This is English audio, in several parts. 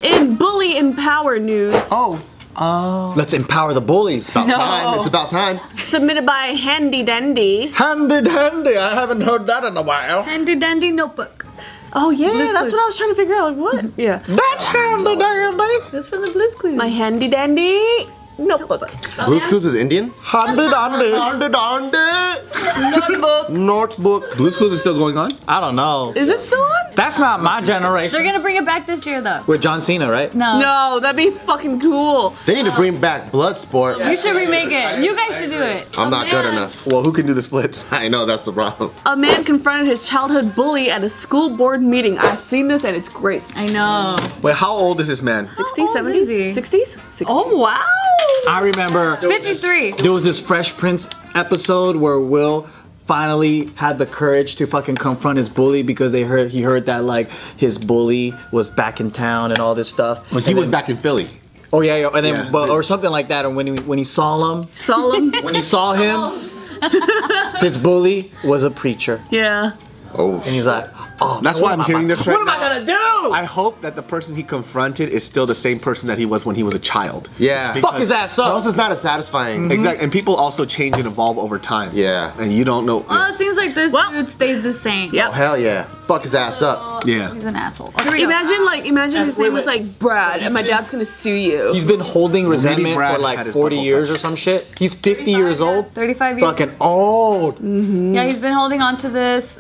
In Bully Empower news. Let's empower the bullies. About time. It's about time. Submitted by Handy Dandy. Handy dandy. I haven't heard that in a while. Handy dandy notebook. Oh yeah, Blue's that's Clues. what I was trying to figure out. What? Yeah. That's handy dandy. That's from the Blue's Clues. My Handy Dandy notebook. Blue's Clues is Indian? Handy dandy. Handy dandy. notebook. Notebook. Blue's Clues is still going on? I don't know. Is it still on? That's not my generation. They're gonna bring it back this year though. With John Cena, right? No, that'd be fucking cool. They need to bring back Bloodsport. You should remake it. You guys should do it. I'm not good enough. Well, who can do the splits? I know, that's the problem. A man confronted his childhood bully at a school board meeting. I've seen this and it's great. I know. Wait, how old is this man? 60s, old 70s, is he? 60s? 60s. Oh wow. I remember 53. there was this Fresh Prince episode where Will finally had the courage to fucking confront his bully because he heard that like his bully was back in town and all this stuff. Well, he was back in Philly. Oh yeah, and then Yeah. or something like that. And when he saw him, Solemn. when he saw him, his bully was a preacher, Yeah. Oh. and he's like, "Oh, That's why I'm hearing this right What am I now. gonna do?" I hope that the person he confronted is still the same person that he was when he was a child. Yeah. Fuck his ass Or up. else it's not as satisfying. Exactly. And people also change and evolve over time. Yeah. And you don't know. Well, it seems like this Well. dude stays the same. Yep. Oh, hell yeah. Fuck his ass up. Yeah. He's an asshole. Here we go. Imagine his Wait, name was wait. like Brad and my dad's gonna sue you. He's been holding resentment Brad for had like his 40 butthole years or touched. some shit. He's 50 years old. 35 years. Fucking old. Yeah, he's been holding on to this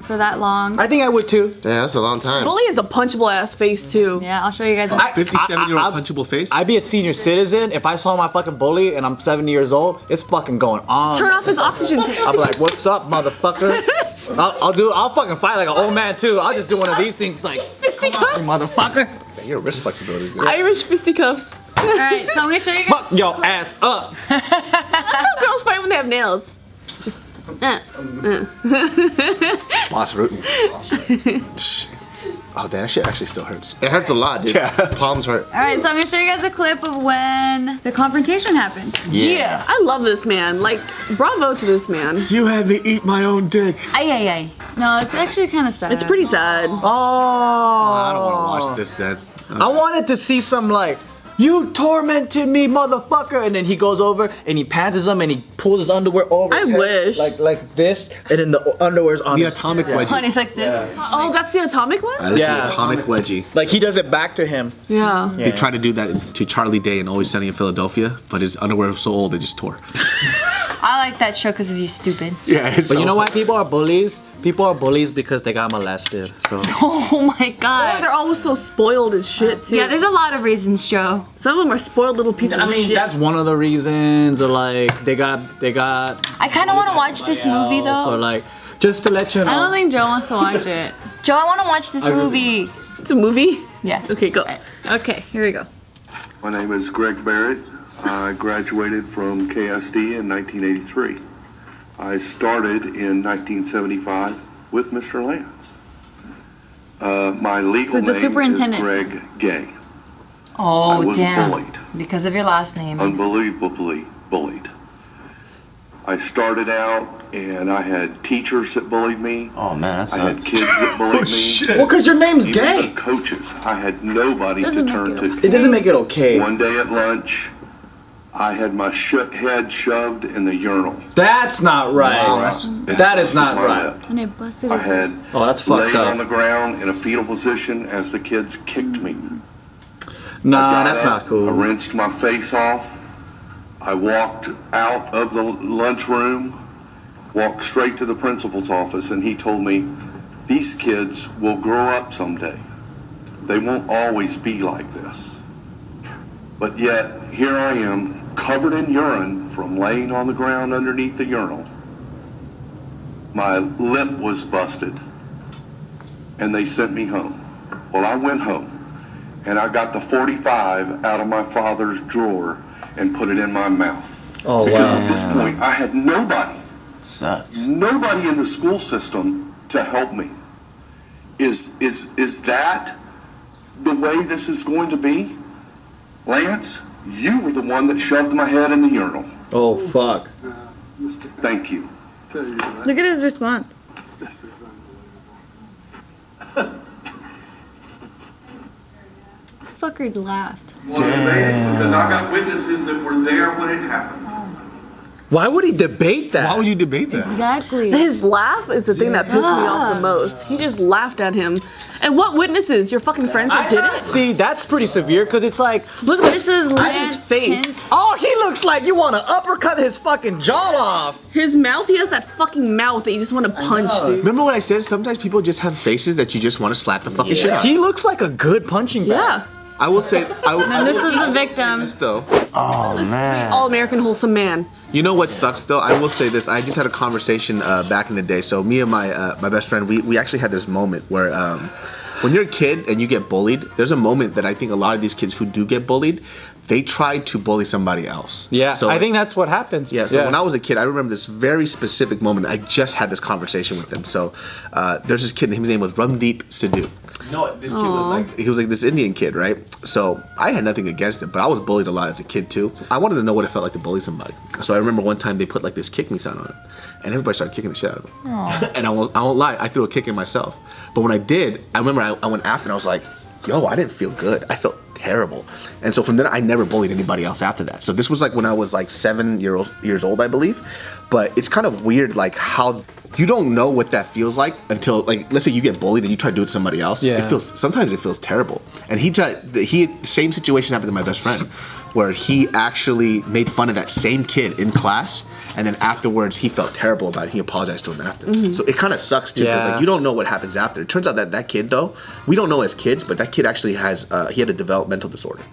for that long. I think I would too. Yeah, that's a long time. Bully has a punchable ass face too. Yeah, I'll show you guys. 57-year-old punchable face? I'd be a senior citizen if I saw my fucking bully and I'm 70 years old. It's fucking going on. Turn off his oxygen tank. I'll be like, "What's up, motherfucker?" I'll fucking fight like an old man too. I'll just do one of these things like, Fisticuffs. "Motherfucker, Man, your wrist flexibility is good. Irish fisticuffs. All right, so I'm gonna show you guys. fuck your ass up." That's how girls fight when they have nails. Just. Boss rooting. Oh, that shit actually still hurts. It hurts a lot, dude. Yeah. Palms hurt. All right, so I'm gonna show you guys a clip of when the confrontation happened. Yeah. I love this man. Like, bravo to this man. You had me eat my own dick. Ay. No, it's actually kind of sad. It's pretty sad. Oh, I don't want to watch this then. I wanted to see some like, "You tormented me, motherfucker," and then he goes over and he pants him and he pulls his underwear over. I his head, wish. like this, and then the underwear's on. The his- atomic yeah. wedgie. And it's like this. Oh, that's the atomic one? That is Yeah. the atomic wedgie. Like he does it back to him. Yeah. They tried to do that to Charlie Day in Always Sunny in Philadelphia, but his underwear was so old it just tore. I like that show because of you, stupid. Yeah, it's But you know why people are bullies? People are bullies because they got molested. So Oh my Oh, god. they're always so spoiled as shit too. Yeah, there's a lot of reasons, Joe. Some of them are spoiled little pieces I of mean shit. that's one of the reasons. Or like they got. I kind of want to watch this movie though. So like, just to let you know. I don't think Joe wants to watch it. Joe, I want to watch this movie. It's a movie? Yeah. Okay, go. Okay, here we go. My name is Greg Barrett. I graduated from KSD in 1983. I started in 1975 with Mr. Lance. My legal Who's the name is superintendent? Greg Gay. Oh, I was damn. bullied, Because of your last name. unbelievably bullied. I started out and I had teachers that bullied me. Oh, man, that's I had kids that bullied me. Well, cause your name's Even gay. the coaches. I had nobody to Doesn't make turn it to. It doesn't make it okay. One day at lunch, I had my head shoved in the urinal. That's not right. And That is busted not my right. lip. And it busted I his had Oh, that's fucked laid on up. the ground in a fetal position as the kids kicked me. Nah, I got that's up, not cool. I rinsed my face off. I walked out of the lunchroom, walked straight to the principal's office, and he told me, "These kids will grow up someday. They won't always be like this." But yet, here I am, covered in urine from laying on the ground underneath the urinal. My lip was busted, and they sent me home. Well, I went home, and I got the 45 out of my father's drawer and put it in my mouth. Oh Because wow. at this point, I had nobody Sucks. nobody in the school system to help me. Is that the way this is going to be? Lance, you were the one that shoved my head in the urinal. Oh fuck. Thank you. Look at his response. fucker laughed. Because I got witnesses that were there when it happened. Why would he debate that? Why would you debate that? Exactly. His laugh is the thing that pissed me off the most. He just laughed at him. And what witnesses? Your fucking friends that did it? See, that's pretty severe because it's like, Look at this. This is His face. Lance. oh, he looks like you want to uppercut his fucking jaw off. His mouth, he has that fucking mouth that you just want to punch, dude. Remember what I said? Sometimes people just have faces that you just want to slap the fucking shit out of. He looks like a good punching bag. Yeah. I will say, And this is the victim. this though. Oh man. All American wholesome man. You know what sucks though? I will say this. I just had a conversation back in the day. So me and my my best friend, we actually had this moment where when you're a kid and you get bullied, there's a moment that I think a lot of these kids who do get bullied, they try to bully somebody else. Yeah, So I think that's what happens. Yeah, so when I was a kid, I remember this very specific moment. I just had this conversation with him. So there's this kid, his name was Rumdeep Sidhu. No, this kid was like this Indian kid, right? So I had nothing against it, but I was bullied a lot as a kid too. I wanted to know what it felt like to bully somebody. So I remember one time they put like this kick me sign on it, and everybody started kicking the shit out of him. And I won't lie, I threw a kick in myself. But when I did, I remember I went after and I was like, yo, I didn't feel good. I felt terrible. And so from then I never bullied anybody else after that. So this was like when I was like 7 years old, I believe. But it's kind of weird, like how you don't know what that feels like until, like, let's say you get bullied and you try to do it to somebody else. Yeah. Sometimes it feels terrible. And same situation happened to my best friend, where he actually made fun of that same kid in class, and then afterwards he felt terrible about it. He apologized to him after. So it kind of sucks too, because Yeah. like you don't know what happens after. It turns out that kid though, we don't know as kids, but that kid actually has he had a developmental disorder.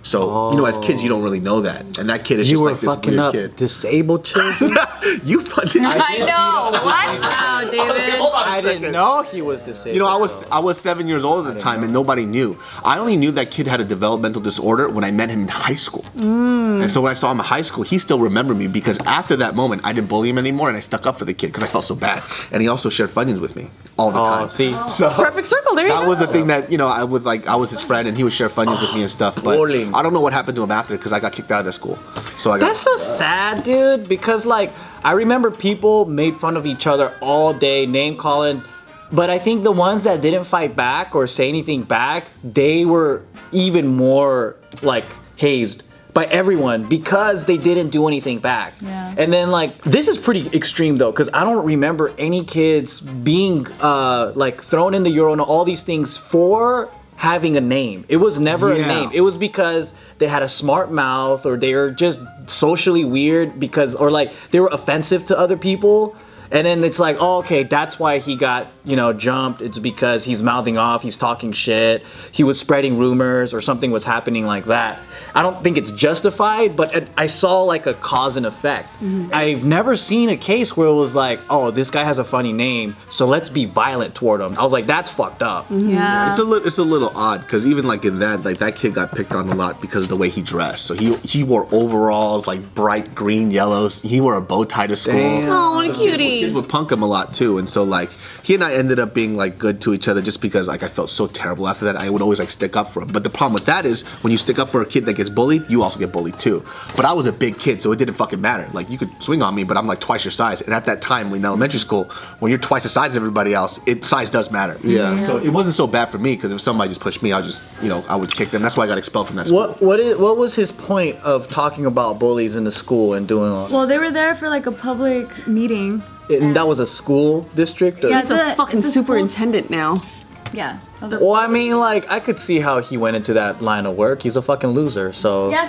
So you know, as kids you don't really know that, and that kid is You just were like this fucking weird up kid. disabled children. You fucking. I know. What? Wow, David. Hold on a I second. didn't know he was disabled. You know, I was 7 years old at the time, and nobody knew. I only knew that kid had a developmental disorder when I met him in high school. And so when I saw him in high school, he still remembered me because after that moment, I didn't bully him anymore, and I stuck up for the kid because I felt so bad. And he also shared Funyuns with me all the time. see. So Perfect circle. There you go. that was the thing that, you know, I was his friend, and he would share Funyuns with me and stuff. But Bullying. I don't know what happened to him after because I got kicked out of that school. So I got. That's so sad, dude, because like I remember people made fun of each other all day, name calling, but I think the ones that didn't fight back or say anything back, they were even more like hazed by everyone because they didn't do anything back. Yeah. And then like this is pretty extreme though, because I don't remember any kids being like thrown in the urinal, all these things for having a name. It was never a Yeah. name. It was because they had a smart mouth or they were just socially weird because, or like they were offensive to other people. And then it's like, oh, okay, that's why he got, you know, jumped. It's because he's mouthing off, he's talking shit, he was spreading rumors or something was happening like that. I don't think it's justified, but I saw like a cause and effect. I've never seen a case where it was like, oh, this guy has a funny name, so let's be violent toward him. I was like, that's fucked up. Yeah. It's a little odd because even like in that, like that kid got picked on a lot because of the way he dressed. So he wore overalls like bright green yellows. He wore a bow tie to school. Damn. Oh, what a cutie. Kids would punk him a lot too, and so like he and I ended up being like good to each other just because like I felt so terrible after that. I would always like stick up for him. But the problem with that is when you stick up for a kid that gets bullied, you also get bullied too. But I was a big kid, so it didn't fucking matter. Like you could swing on me, but I'm like twice your size. And at that time in elementary school, when you're twice the size as everybody else, size does matter. Yeah. So it wasn't so bad for me because if somebody just pushed me, I would kick them. That's why I got expelled from that school. What was his point of talking about bullies in the school and doing all? Well, they were there for like a public meeting. And that was a school district? Or? Yeah, He's a fucking it's a school- superintendent now. Yeah. Well, I mean, like, I could see how he went into that line of work. He's a fucking loser, so. Yeah,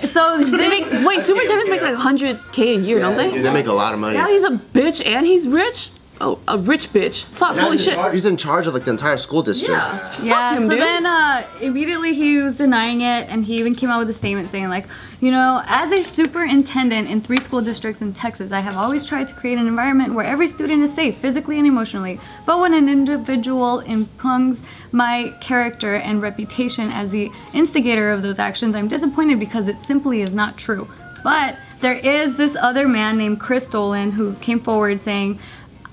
so then, Wait, superintendents make like 100K a year, don't they? They make a lot of money. Now he's a bitch and he's rich? Oh, a rich bitch. Fuck, holy shit. He's in charge of like the entire school district. Yeah. Fuck yeah, him, so dude. then immediately he was denying it, and he even came out with a statement saying like, you know, as a superintendent in 3 school districts in Texas, I have always tried to create an environment where every student is safe physically and emotionally. But when an individual impugns my character and reputation as the instigator of those actions, I'm disappointed because it simply is not true. But there is this other man named Chris Dolan who came forward saying,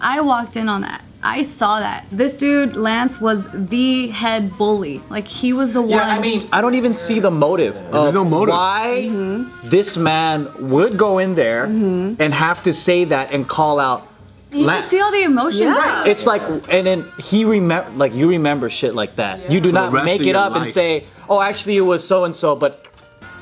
I walked in on that. I saw that. This dude, Lance, was the head bully. Like, he was the one. Yeah, I mean, I don't even see the motive. There's no motive. Why this man would go in there and have to say that and call out You can see all the emotions. Yeah. It's like, and then you remember shit like that. You do For the not rest make of it your up and life. say, oh, actually it was so and so, but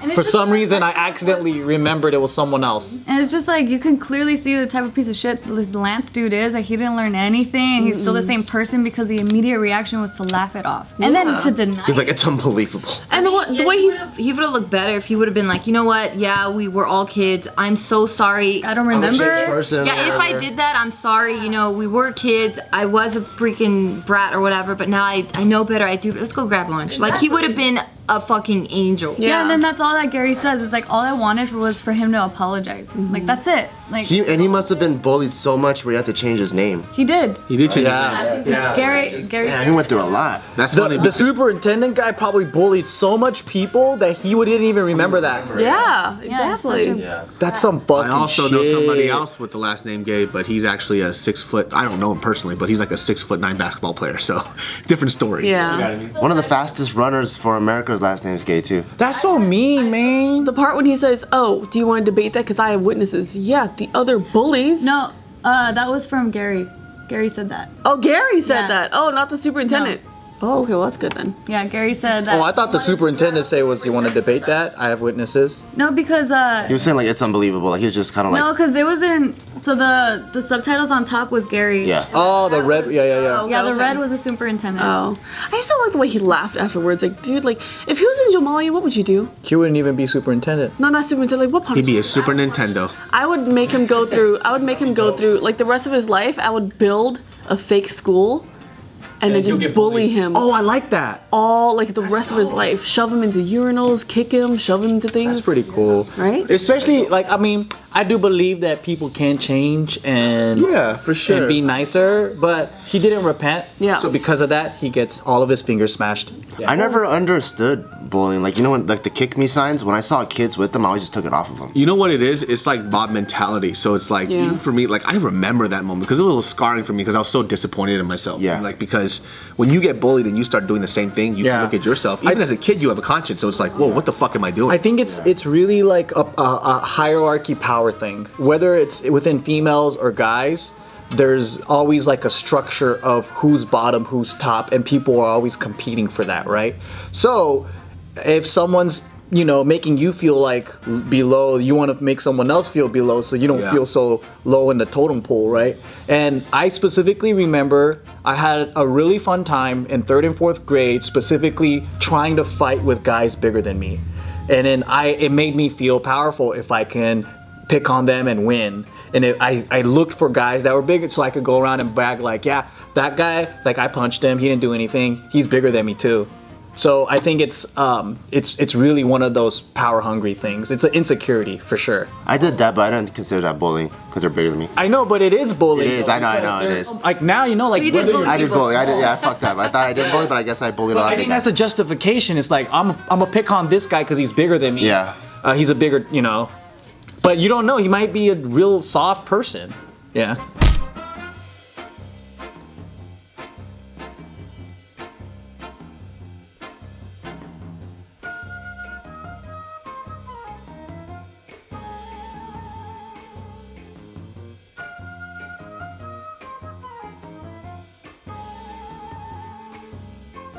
And it's for just some like- reason I accidentally remembered it was someone else. And it's just like you can clearly see the type of piece of shit this Lance dude is. Like he didn't learn anything. And he's still the same person because the immediate reaction was to laugh it off and then to deny. He's like, it's unbelievable. And the way he would have looked better if he would have been like, you know what? Yeah, we were all kids. I'm so sorry. I don't remember. Person, Yeah, if I did that, I'm sorry. You know, we were kids. I was a freaking brat or whatever, but now I know better. I do. Let's go grab lunch. Like he would have been a fucking angel. Yeah, and then that's all that Gary says. It's like all I wanted was for him to apologize. Like that's it. Like He must have been bullied so much where he had to change his name. he did. He did change Yeah. his name. Gary. Yeah, he went through a lot. That's funny. The superintendent guy probably bullied so much people that he didn't even remember that. Yeah, Yeah, it's exactly. such a- That's some fucking I also shit. know somebody else with the last name Gay, but he's actually a 6 foot. I don't know him personally, but he's like a 6'9" basketball player. So different story. Yeah. One of the fastest runners for America's last name's Gay too. That's so mean, man. The part when he says, "Oh, do you want to debate that? Because I have witnesses." Yeah, the other bullies. No, that was from Gary. Gary said that. Oh, Gary said Yeah. that. Oh, not the superintendent. Oh, okay, well that's good then. Yeah, Gary said that. Oh, I thought the superintendent say was, you want to debate that? I have witnesses. No, because He was saying like it's unbelievable. Like he was just kind of like, no, because it wasn't. So the subtitles on top was Gary. yeah. Oh, the red. Yeah. Yeah, the Okay. red was the superintendent. Oh, I just don't like the way he laughed afterwards. Like, dude, like if he was in Jamali, what would you do? He wouldn't even be superintendent. No, not superintendent. Like, what He'd punishment? be a Super Nintendo. I would make him go through. I would make him go through like the rest of his life. I would build a fake school, and then just bully him Oh, I like that. all like the rest of his life. Shove him into urinals, kick him, shove him into things. That's pretty cool. Right? Especially like, I mean, I do believe that people can change and Yeah, for sure. and be nicer, but he didn't repent. Yeah. So because of that, he gets all of his fingers smashed. I never understood bullying. Like you know when like the kick me signs. When I saw kids with them, I always just took it off of them. You know what it is? It's like mob mentality. So it's like, Yeah. even for me, like I remember that moment because it was a little scarring for me because I was so disappointed in myself. Yeah. Like because when you get bullied and you start doing the same thing, you Yeah. look at yourself. Even as a kid, you have a conscience. So it's like, whoa, what the fuck am I doing? I think it's really like a hierarchy power thing. Whether it's within females or guys, there's always like a structure of who's bottom, who's top, and people are always competing for that, right? So if someone's making you feel like below, you want to make someone else feel below so you don't Yeah. feel so low in the totem pole, right? And I specifically remember I had a really fun time in 3rd and 4th grade specifically trying to fight with guys bigger than me. And then it made me feel powerful if I can pick on them and win. And I looked for guys that were bigger so I could go around and brag like, yeah, that guy, like I punched him, he didn't do anything, he's bigger than me too. So I think it's really one of those power hungry things. It's an insecurity for sure. I did that, but I didn't consider that bullying because they're bigger than me. I know, but it is bullying. It is. though, I know. because It they're- is. Like now, like you did whether bully you're- I did people bully. at Yeah, I fucked up. I thought I didn't bully, but I guess I bullied a lot I of think big that's a guys. justification. It's like I'm gonna pick on this guy because he's bigger than me. Yeah. He's a bigger, But you don't know. He might be a real soft person. Yeah.